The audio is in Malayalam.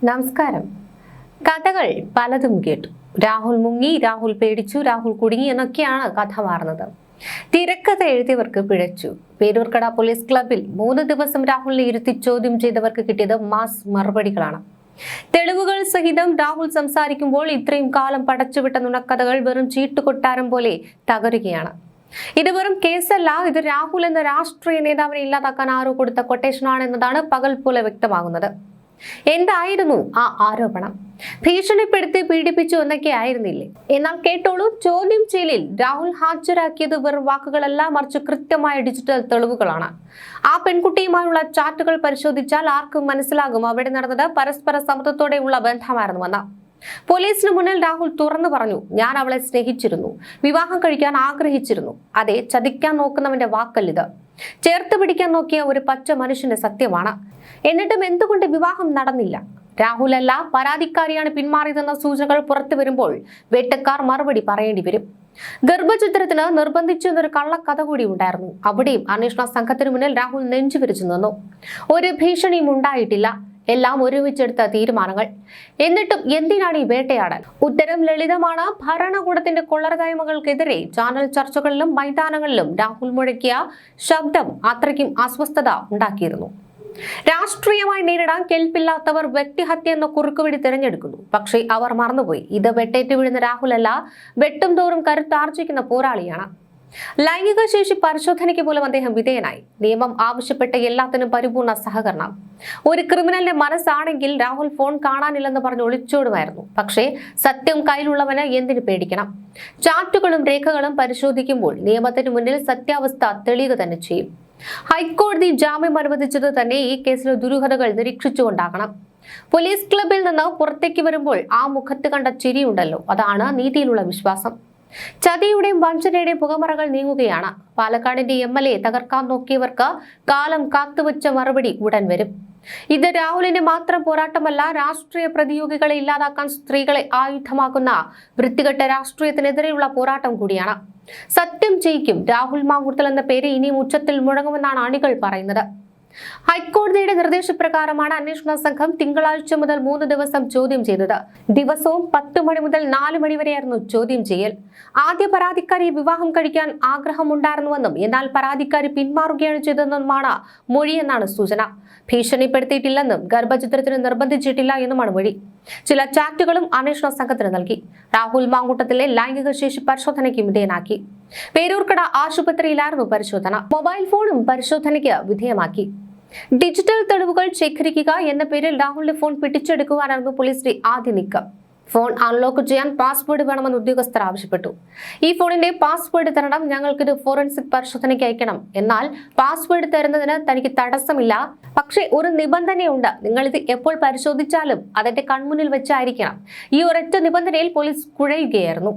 നമസ്കാരം. കഥകൾ പലതും കേട്ടു. രാഹുൽ മുങ്ങി, രാഹുൽ പേടിച്ചു, രാഹുൽ കുടുങ്ങി എന്നൊക്കെയാണ് കഥ മാറുന്നത്. തിരക്കഥ എഴുതിയവർക്ക് പിഴച്ചു. പേരൂർക്കട പോലീസ് ക്ലബിൽ 3 ദിവസം രാഹുലിനെ ഇരുത്തി ചോദ്യം ചെയ്തവർക്ക് കിട്ടിയത് മാസ് മറുപടികളാണ്. തെളിവുകൾ സഹിതം രാഹുൽ സംസാരിക്കുമ്പോൾ ഇത്രയും കാലം പടച്ചുവിട്ട നുണക്കഥകൾ വെറും ചീട്ടുകൊട്ടാരം പോലെ തകരുകയാണ്. ഇത് വെറും കേസല്ല, ഇത് രാഹുൽ എന്ന രാഷ്ട്രീയ നേതാവിനെ ഇല്ലാതാക്കാൻ ആരോ കൊടുത്ത കൊട്ടേഷനാണ് എന്നതാണ് പകൽ പോലെ വ്യക്തമാകുന്നത്. എന്തായിരുന്നു ആ ആരോപണം? ഭീഷണിപ്പെടുത്തി പീഡിപ്പിച്ചു എന്നൊക്കെ ആയിരുന്നില്ലേ? എന്നാൽ കേട്ടോളൂ, ചോദ്യം ചെയ്യലിൽ രാഹുൽ ഹാജരാക്കിയത് വെറും വാക്കുകളല്ല, മറിച്ച് കൃത്യമായ ഡിജിറ്റൽ തെളിവുകളാണ്. ആ പെൺകുട്ടിയുമായുള്ള ചാറ്റുകൾ പരിശോധിച്ചാൽ ആർക്കും മനസ്സിലാകും അവിടെ നടന്നത് പരസ്പര സമ്മതത്തോടെയുള്ള ബന്ധമായിരുന്നുവെന്ന്. പോലീസിന് മുന്നിൽ രാഹുൽ തുറന്നു പറഞ്ഞു, ഞാൻ അവളെ സ്നേഹിച്ചിരുന്നു, വിവാഹം കഴിക്കാൻ ആഗ്രഹിച്ചിരുന്നു. അതെ, ചതിക്കാൻ നോക്കുന്നവന്റെ വാക്കല്ലിത്. ചേർത്ത് പിടിക്കാൻ നോക്കിയ ഒരു പച്ച മനുഷ്യന്റെ സത്യമാണ്. എന്നിട്ടും എന്തുകൊണ്ട് വിവാഹം നടന്നില്ല? രാഹുൽ അല്ല, പരാതിക്കാരിയാണ് പിന്മാറിയതെന്ന സൂചനകൾ പുറത്തു വരുമ്പോൾ വേട്ടക്കാർ മറുപടി പറയേണ്ടി വരും. ഗർഭചിത്രത്തിന് നിർബന്ധിച്ചു എന്നൊരു കള്ളക്കഥ കൂടി ഉണ്ടായിരുന്നു. അവിടെയും അന്വേഷണ സംഘത്തിനു മുന്നിൽ രാഹുൽ നെഞ്ചുവിരിച്ചു നിന്നു. ഒരു ഭീഷണിയും ഉണ്ടായിട്ടില്ല, എല്ലാം ഒരുമിച്ചെടുത്ത തീരുമാനങ്ങൾ. എന്നിട്ടും എന്തിനാണ് ഈ വേട്ടയാടൽ? ഉത്തരം ലളിതമാണ്. ഭരണകൂടത്തിന്റെ കൊള്ളരുതായ്മകൾക്കെതിരെ ചാനൽ ചർച്ചകളിലും മൈതാനങ്ങളിലും രാഹുൽ മുഴക്കിയ ശബ്ദം അത്രയ്ക്കും അസ്വസ്ഥത ഉണ്ടാക്കിയിരുന്നു. രാഷ്ട്രീയമായി നേരിടാൻ കെൽപ്പില്ലാത്തവർ വ്യക്തിഹത്യ എന്ന കുറുക്കുവഴി തിരഞ്ഞെടുക്കുന്നു. പക്ഷേ അവർ മറന്നുപോയി, ഇത് വെട്ടേറ്റ് വീഴുന്ന രാഹുലല്ല, വെട്ടും തോറും കരുത്താർജിക്കുന്ന പോരാളിയാണ്. ലൈംഗിക ശേഷി പരിശോധനയ്ക്ക് പോലും അദ്ദേഹം വിധേയനായി. നിയമം ആവശ്യപ്പെട്ട എല്ലാത്തിനും പരിപൂർണ സഹകരണം. ഒരു ക്രിമിനലിന്റെ മനസ്സാണെങ്കിൽ രാഹുൽ ഫോൺ കാണാനില്ലെന്ന് പറഞ്ഞ് ഒളിച്ചോടുമായിരുന്നു. പക്ഷേ സത്യം കയ്യിലുള്ളവന് എന്തിനു പേടിക്കണം? ചാറ്റുകളും രേഖകളും പരിശോധിക്കുമ്പോൾ നിയമത്തിന് മുന്നിൽ സത്യാവസ്ഥ തെളിയുക തന്നെ ചെയ്യും. ഹൈക്കോടതി ജാമ്യം അനുവദിച്ചത് തന്നെ ഈ കേസിലെ ദുരൂഹതകൾ നിരീക്ഷിച്ചുകൊണ്ടാകണം. പോലീസ് ക്ലബിൽ നിന്ന് പുറത്തേക്ക് വരുമ്പോൾ ആ മുഖത്ത് കണ്ട ചിരിയുണ്ടല്ലോ, അതാണ് നീതിയിലുള്ള വിശ്വാസം. ചതിയുടെയും വഞ്ചനയുടെയും പുകമറകൾ നീങ്ങുകയാണ്. പാലക്കാടിന്റെ MLA തകർക്കാൻ നോക്കിയവർക്ക് കാലം കാത്തുവച്ച മറുപടി ഉടൻ വരും. ഇത് രാഹുലിന്റെ മാത്രം പോരാട്ടമല്ല, രാഷ്ട്രീയ പ്രതിയോഗികളെ ഇല്ലാതാക്കാൻ സ്ത്രീകളെ ആയുധമാക്കുന്ന വൃത്തികെട്ട രാഷ്ട്രീയത്തിനെതിരെയുള്ള പോരാട്ടം കൂടിയാണ്. സത്യം ജയിക്കും. രാഹുൽ മാങ്കൂട്ടൽ എന്ന പേര് ഇനിയും ഉച്ചത്തിൽ മുഴങ്ങുമെന്നാണ് അണികൾ പറയുന്നത്. ഹൈക്കോടതിയുടെ നിർദ്ദേശപ്രകാരമാണ് അന്വേഷണ സംഘം തിങ്കളാഴ്ച മുതൽ 3 ദിവസം ചോദ്യം ചെയ്തത്. ദിവസവും 10 മണി മുതൽ 4 മണി വരെയായിരുന്നു ചോദ്യം ചെയ്യൽ. ആദ്യ പരാതിക്കാരി വിവാഹം കഴിക്കാൻ ആഗ്രഹമുണ്ടായിരുന്നുവെന്നും എന്നാൽ പരാതിക്കാരി പിന്മാറുകയാണ് ചെയ്തതെന്നുമാണ് മൊഴിയെന്നാണ് സൂചന. ഭീഷണിപ്പെടുത്തിയിട്ടില്ലെന്നും ഗർഭചിത്രത്തിന് നിർബന്ധിച്ചിട്ടില്ല എന്നുമാണ് മൊഴി. ചില ചാറ്റുകളും അന്വേഷണ സംഘത്തിന് നൽകി. രാഹുൽ മാങ്കൂട്ടത്തിലെ ലൈംഗിക ശേഷി പരിശോധനയ്ക്ക് വിധേയനാക്കി. പേരൂർക്കട ആശുപത്രിയിലായിരുന്നു പരിശോധന. മൊബൈൽ ഫോണും പരിശോധനയ്ക്ക് വിധേയമാക്കി. ഡിജിറ്റൽ തെളിവുകൾ ശേഖരിക്കുക എന്ന പേരിൽ രാഹുലിന്റെ ഫോൺ പിടിച്ചെടുക്കുവാനായിരുന്നു പോലീസിന്റെ ആദ്യ നീക്കം. ഫോൺ അൺലോക്ക് ചെയ്യാൻ പാസ്വേഡ് വേണമെന്ന് ഉദ്യോഗസ്ഥർ ആവശ്യപ്പെട്ടു. ഈ ഫോണിന്റെ പാസ്വേഡ് തരണം, ഞങ്ങൾക്കിത് ഫോറൻസിക് പരിശോധനയ്ക്ക് അയക്കണം. എന്നാൽ പാസ്വേഡ് തരുന്നതിന് തനിക്ക് തടസ്സമില്ല, പക്ഷേ ഒരു നിബന്ധനയുണ്ട്, നിങ്ങളിത് എപ്പോൾ പരിശോധിച്ചാലും അതെന്റെ കൺമുന്നിൽ വെച്ചായിരിക്കണം. ഈ ഒരൊറ്റ നിബന്ധനയിൽ പോലീസ് കുഴയുകയായിരുന്നു.